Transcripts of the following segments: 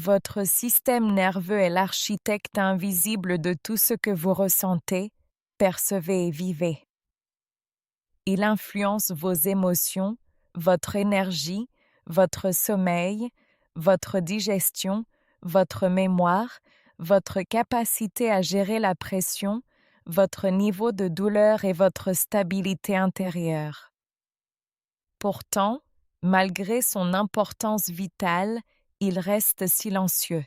Votre système nerveux est l'architecte invisible de tout ce que vous ressentez, percevez et vivez. Il influence vos émotions, votre énergie, votre sommeil, votre digestion, votre mémoire, votre capacité à gérer la pression, votre niveau de douleur et votre stabilité intérieure. Pourtant, malgré son importance vitale, il reste silencieux.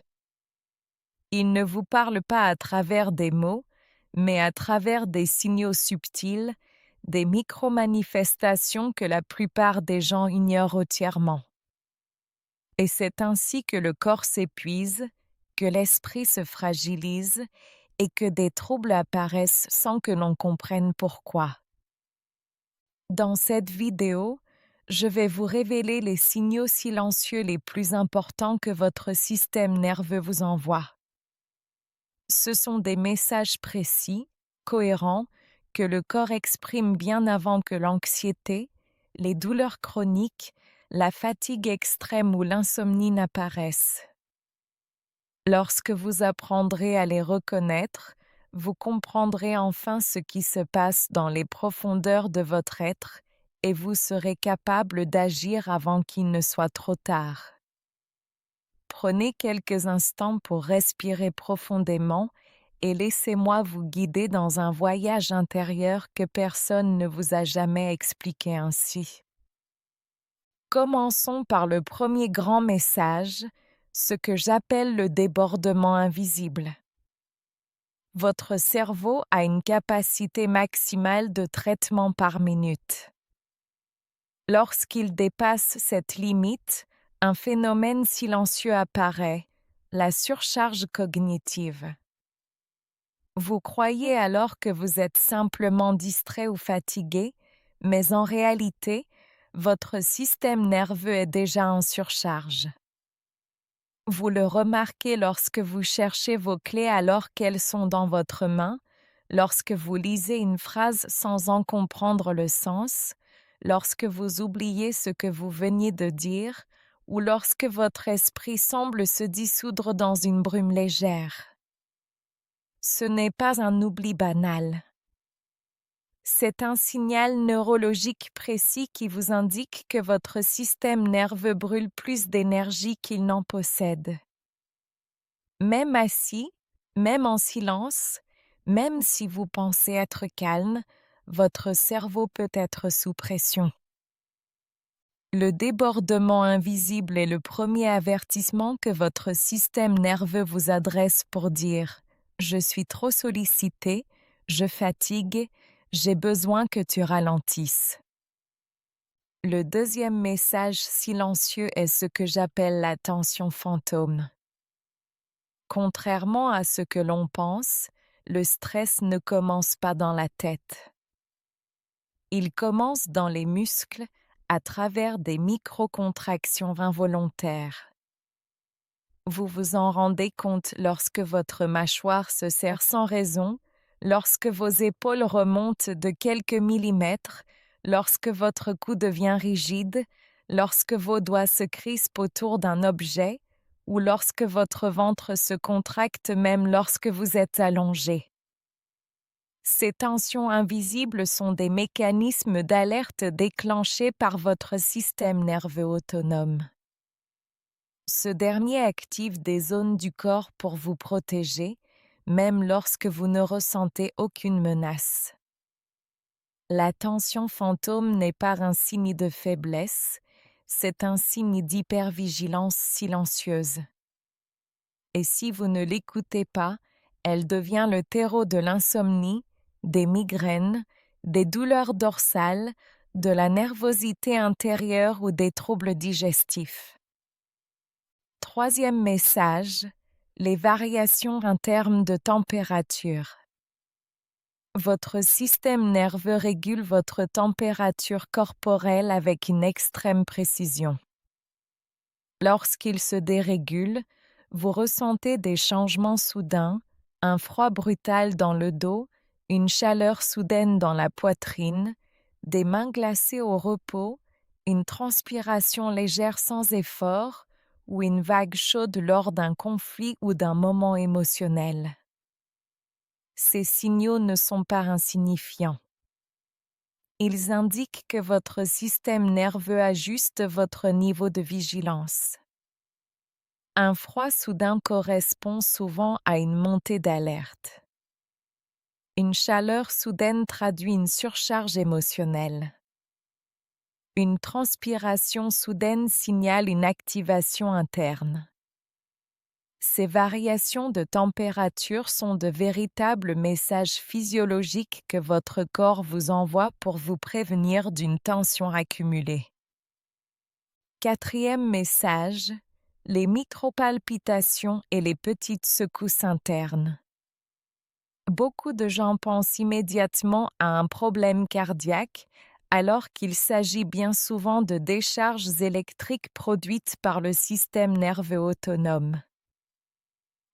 Il ne vous parle pas à travers des mots, mais à travers des signaux subtils, des micro-manifestations que la plupart des gens ignorent entièrement. Et c'est ainsi que le corps s'épuise, que l'esprit se fragilise et que des troubles apparaissent sans que l'on comprenne pourquoi. Dans cette vidéo, je vais vous révéler les signaux silencieux les plus importants que votre système nerveux vous envoie. Ce sont des messages précis, cohérents, que le corps exprime bien avant que l'anxiété, les douleurs chroniques, la fatigue extrême ou l'insomnie n'apparaissent. Lorsque vous apprendrez à les reconnaître, vous comprendrez enfin ce qui se passe dans les profondeurs de votre être et vous serez capable d'agir avant qu'il ne soit trop tard. Prenez quelques instants pour respirer profondément et laissez-moi vous guider dans un voyage intérieur que personne ne vous a jamais expliqué ainsi. Commençons par le premier grand message, ce que j'appelle le débordement invisible. Votre cerveau a une capacité maximale de traitement par minute. Lorsqu'il dépasse cette limite, un phénomène silencieux apparaît, la surcharge cognitive. Vous croyez alors que vous êtes simplement distrait ou fatigué, mais en réalité, votre système nerveux est déjà en surcharge. Vous le remarquez lorsque vous cherchez vos clés alors qu'elles sont dans votre main, lorsque vous lisez une phrase sans en comprendre le sens, lorsque vous oubliez ce que vous veniez de dire, ou lorsque votre esprit semble se dissoudre dans une brume légère. Ce n'est pas un oubli banal. C'est un signal neurologique précis qui vous indique que votre système nerveux brûle plus d'énergie qu'il n'en possède. Même assis, même en silence, même si vous pensez être calme, votre cerveau peut être sous pression. Le débordement invisible est le premier avertissement que votre système nerveux vous adresse pour dire « Je suis trop sollicité, je fatigue, j'ai besoin que tu ralentisses ». Le deuxième message silencieux est ce que j'appelle la tension fantôme. Contrairement à ce que l'on pense, le stress ne commence pas dans la tête. Il commence dans les muscles à travers des micro-contractions involontaires. Vous vous en rendez compte lorsque votre mâchoire se serre sans raison, lorsque vos épaules remontent de quelques millimètres, lorsque votre cou devient rigide, lorsque vos doigts se crispent autour d'un objet, ou lorsque votre ventre se contracte même lorsque vous êtes allongé. Ces tensions invisibles sont des mécanismes d'alerte déclenchés par votre système nerveux autonome. Ce dernier active des zones du corps pour vous protéger, même lorsque vous ne ressentez aucune menace. La tension fantôme n'est pas un signe de faiblesse, c'est un signe d'hypervigilance silencieuse. Et si vous ne l'écoutez pas, elle devient le terreau de l'insomnie, des migraines, des douleurs dorsales, de la nervosité intérieure ou des troubles digestifs. Troisième message, les variations en termes de température. Votre système nerveux régule votre température corporelle avec une extrême précision. Lorsqu'il se dérégule, vous ressentez des changements soudains, un froid brutal dans le dos, une chaleur soudaine dans la poitrine, des mains glacées au repos, une transpiration légère sans effort, ou une vague chaude lors d'un conflit ou d'un moment émotionnel. Ces signaux ne sont pas insignifiants. Ils indiquent que votre système nerveux ajuste votre niveau de vigilance. Un froid soudain correspond souvent à une montée d'alerte. Une chaleur soudaine traduit une surcharge émotionnelle. Une transpiration soudaine signale une activation interne. Ces variations de température sont de véritables messages physiologiques que votre corps vous envoie pour vous prévenir d'une tension accumulée. Quatrième message, les micropalpitations et les petites secousses internes. Beaucoup de gens pensent immédiatement à un problème cardiaque, alors qu'il s'agit bien souvent de décharges électriques produites par le système nerveux autonome.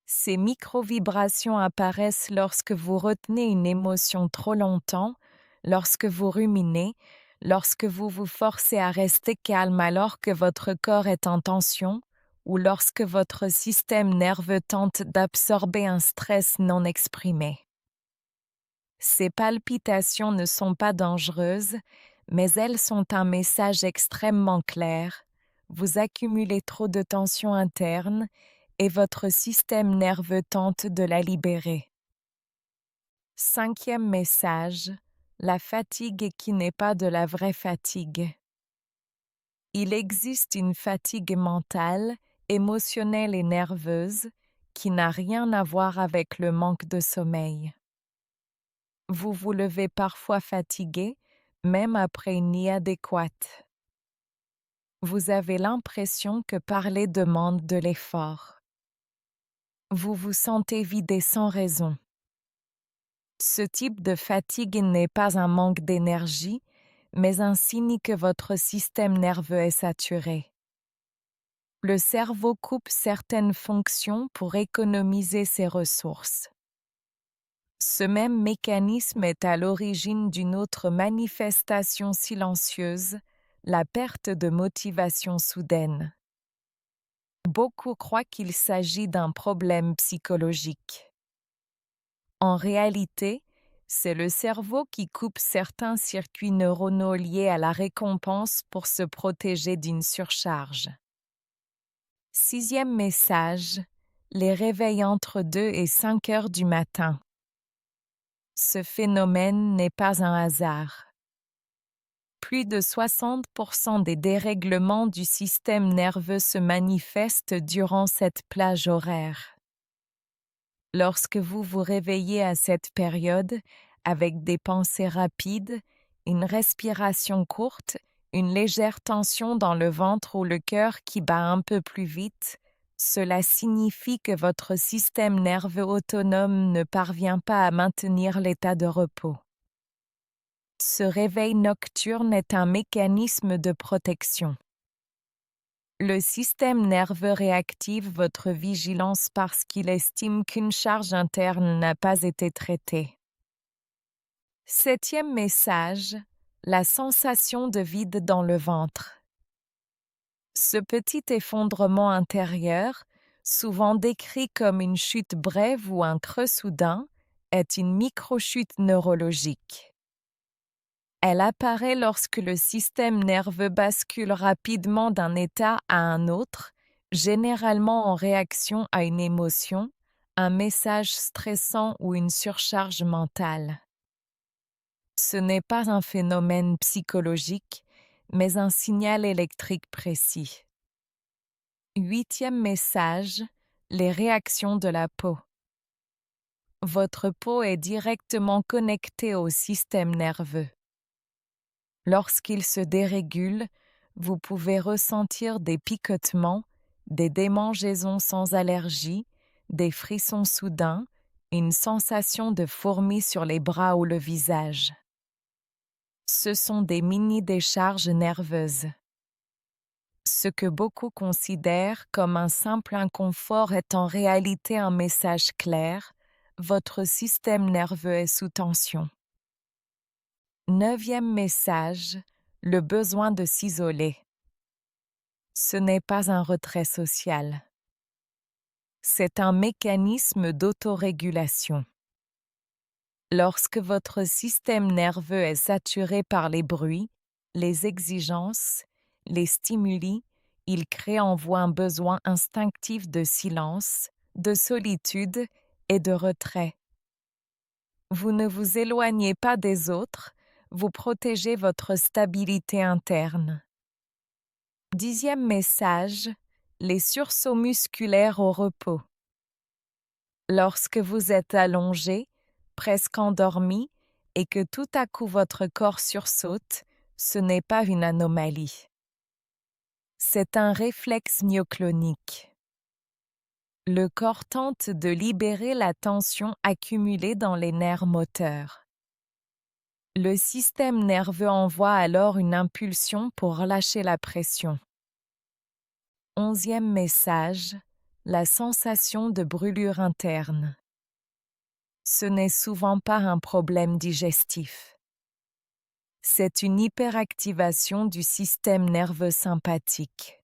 Ces micro-vibrations apparaissent lorsque vous retenez une émotion trop longtemps, lorsque vous ruminez, lorsque vous vous forcez à rester calme alors que votre corps est en tension, ou lorsque votre système nerveux tente d'absorber un stress non exprimé. Ces palpitations ne sont pas dangereuses, mais elles sont un message extrêmement clair. Vous accumulez trop de tension interne et votre système nerveux tente de la libérer. Cinquième message, la fatigue qui n'est pas de la vraie fatigue. Il existe une fatigue mentale, émotionnelle et nerveuse qui n'a rien à voir avec le manque de sommeil. Vous vous levez parfois fatigué, même après une nuit adéquate. Vous avez l'impression que parler demande de l'effort. Vous vous sentez vidé sans raison. Ce type de fatigue n'est pas un manque d'énergie, mais un signe que votre système nerveux est saturé. Le cerveau coupe certaines fonctions pour économiser ses ressources. Ce même mécanisme est à l'origine d'une autre manifestation silencieuse, la perte de motivation soudaine. Beaucoup croient qu'il s'agit d'un problème psychologique. En réalité, c'est le cerveau qui coupe certains circuits neuronaux liés à la récompense pour se protéger d'une surcharge. Sixième message, les réveils entre 2 et 5 heures du matin. Ce phénomène n'est pas un hasard. Plus de 60% des dérèglements du système nerveux se manifestent durant cette plage horaire. Lorsque vous vous réveillez à cette période, avec des pensées rapides, une respiration courte, une légère tension dans le ventre ou le cœur qui bat un peu plus vite, cela signifie que votre système nerveux autonome ne parvient pas à maintenir l'état de repos. Ce réveil nocturne est un mécanisme de protection. Le système nerveux réactive votre vigilance parce qu'il estime qu'une charge interne n'a pas été traitée. Septième message, la sensation de vide dans le ventre. Ce petit effondrement intérieur, souvent décrit comme une chute brève ou un creux soudain, est une microchute neurologique. Elle apparaît lorsque le système nerveux bascule rapidement d'un état à un autre, généralement en réaction à une émotion, un message stressant ou une surcharge mentale. Ce n'est pas un phénomène psychologique, mais un signal électrique précis. Huitième message, les réactions de la peau. Votre peau est directement connectée au système nerveux. Lorsqu'il se dérégule, vous pouvez ressentir des picotements, des démangeaisons sans allergie, des frissons soudains, une sensation de fourmis sur les bras ou le visage. Ce sont des mini-décharges nerveuses. Ce que beaucoup considèrent comme un simple inconfort est en réalité un message clair, votre système nerveux est sous tension. Neuvième message, le besoin de s'isoler. Ce n'est pas un retrait social. C'est un mécanisme d'autorégulation. Lorsque votre système nerveux est saturé par les bruits, les exigences, les stimuli, il crée en vous un besoin instinctif de silence, de solitude et de retrait. Vous ne vous éloignez pas des autres, vous protégez votre stabilité interne. 10e message, les sursauts musculaires au repos. Lorsque vous êtes allongé, presque endormi, et que tout à coup votre corps sursaute, ce n'est pas une anomalie. C'est un réflexe myoclonique. Le corps tente de libérer la tension accumulée dans les nerfs moteurs. Le système nerveux envoie alors une impulsion pour relâcher la pression. 11e message, la sensation de brûlure interne. Ce n'est souvent pas un problème digestif. C'est une hyperactivation du système nerveux sympathique.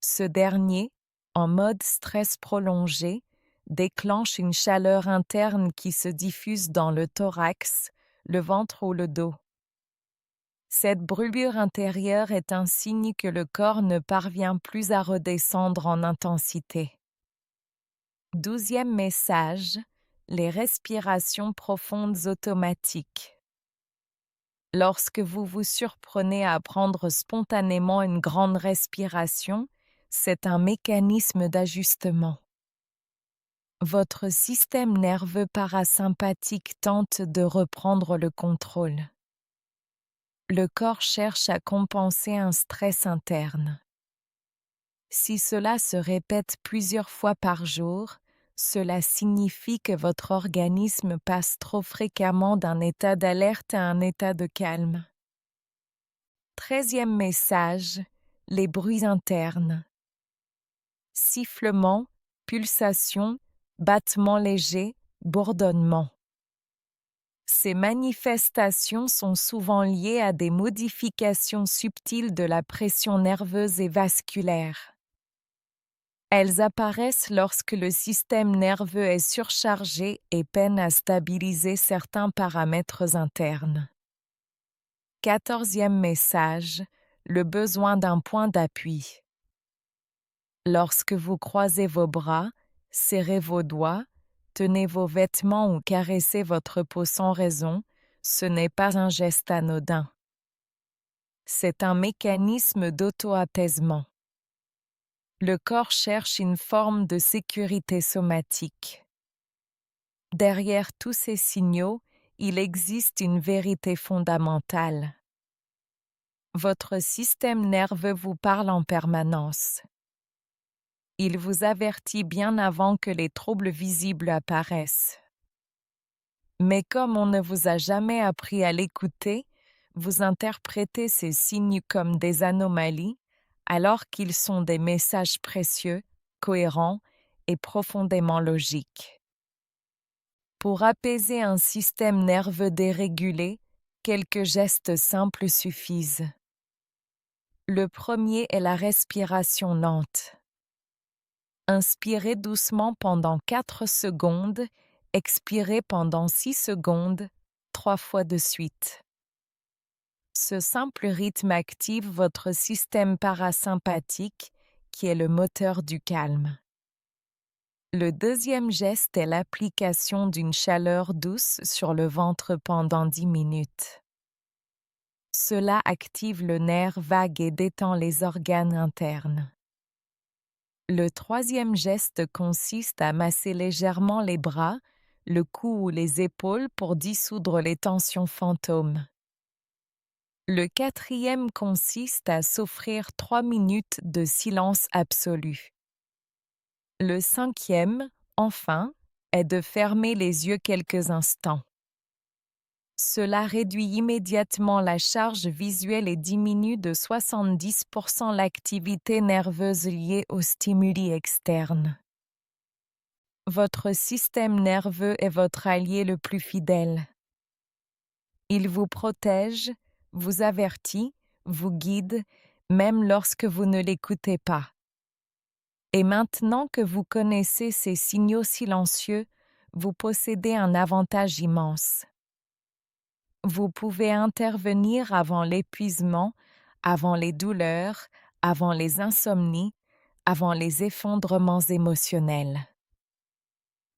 Ce dernier, en mode stress prolongé, déclenche une chaleur interne qui se diffuse dans le thorax, le ventre ou le dos. Cette brûlure intérieure est un signe que le corps ne parvient plus à redescendre en intensité. 12e message, les respirations profondes automatiques. Lorsque vous vous surprenez à prendre spontanément une grande respiration, c'est un mécanisme d'ajustement. Votre système nerveux parasympathique tente de reprendre le contrôle. Le corps cherche à compenser un stress interne. Si cela se répète plusieurs fois par jour, cela signifie que votre organisme passe trop fréquemment d'un état d'alerte à un état de calme. 13e message, les bruits internes. Sifflements, pulsations, battements légers, bourdonnements. Ces manifestations sont souvent liées à des modifications subtiles de la pression nerveuse et vasculaire. Elles apparaissent lorsque le système nerveux est surchargé et peine à stabiliser certains paramètres internes. 14e message, le besoin d'un point d'appui. Lorsque vous croisez vos bras, serrez vos doigts, tenez vos vêtements ou caressez votre peau sans raison, ce n'est pas un geste anodin. C'est un mécanisme d'auto-apaisement. Le corps cherche une forme de sécurité somatique. Derrière tous ces signaux, il existe une vérité fondamentale. Votre système nerveux vous parle en permanence. Il vous avertit bien avant que les troubles visibles apparaissent. Mais comme on ne vous a jamais appris à l'écouter, vous interprétez ces signes comme des anomalies, alors qu'ils sont des messages précieux, cohérents et profondément logiques. Pour apaiser un système nerveux dérégulé, quelques gestes simples suffisent. Le premier est la respiration lente. Inspirez doucement pendant 4 secondes, expirez pendant 6 secondes, 3 fois de suite. Ce simple rythme active votre système parasympathique, qui est le moteur du calme. Le deuxième geste est l'application d'une chaleur douce sur le ventre pendant 10 minutes. Cela active le nerf vague et détend les organes internes. Le troisième geste consiste à masser légèrement les bras, le cou ou les épaules pour dissoudre les tensions fantômes. Le quatrième consiste à s'offrir 3 minutes de silence absolu. Le cinquième, enfin, est de fermer les yeux quelques instants. Cela réduit immédiatement la charge visuelle et diminue de 70% l'activité nerveuse liée aux stimuli externes. Votre système nerveux est votre allié le plus fidèle. Il vous protège, vous avertit, vous guide, même lorsque vous ne l'écoutez pas. Et maintenant que vous connaissez ces signaux silencieux, vous possédez un avantage immense. Vous pouvez intervenir avant l'épuisement, avant les douleurs, avant les insomnies, avant les effondrements émotionnels.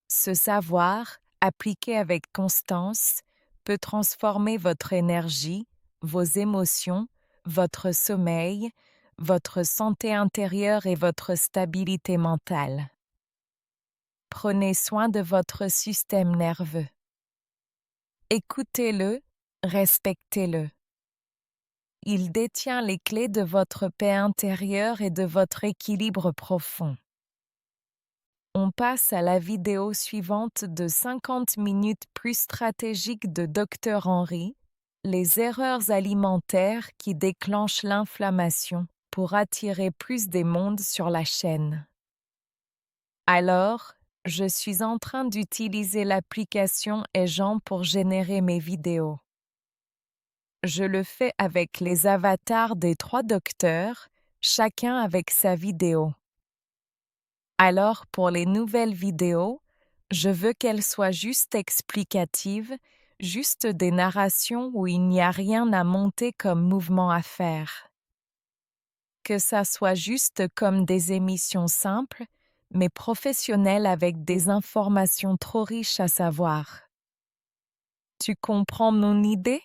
Ce savoir, appliqué avec constance, peut transformer votre énergie, vos émotions, votre sommeil, votre santé intérieure et votre stabilité mentale. Prenez soin de votre système nerveux. Écoutez-le, respectez-le. Il détient les clés de votre paix intérieure et de votre équilibre profond. On passe à la vidéo suivante de 50 minutes plus stratégiques de Dr Henry, les erreurs alimentaires qui déclenchent l'inflammation pour attirer plus des mondes sur la chaîne. Alors, je suis en train d'utiliser l'application Ejan pour générer mes vidéos. Je le fais avec les avatars des 3 docteurs, chacun avec sa vidéo. Alors pour les nouvelles vidéos, je veux qu'elles soient juste explicatives, juste des narrations où il n'y a rien à monter comme mouvement à faire. Que ça soit juste comme des émissions simples, mais professionnelles avec des informations trop riches à savoir. Tu comprends mon idée?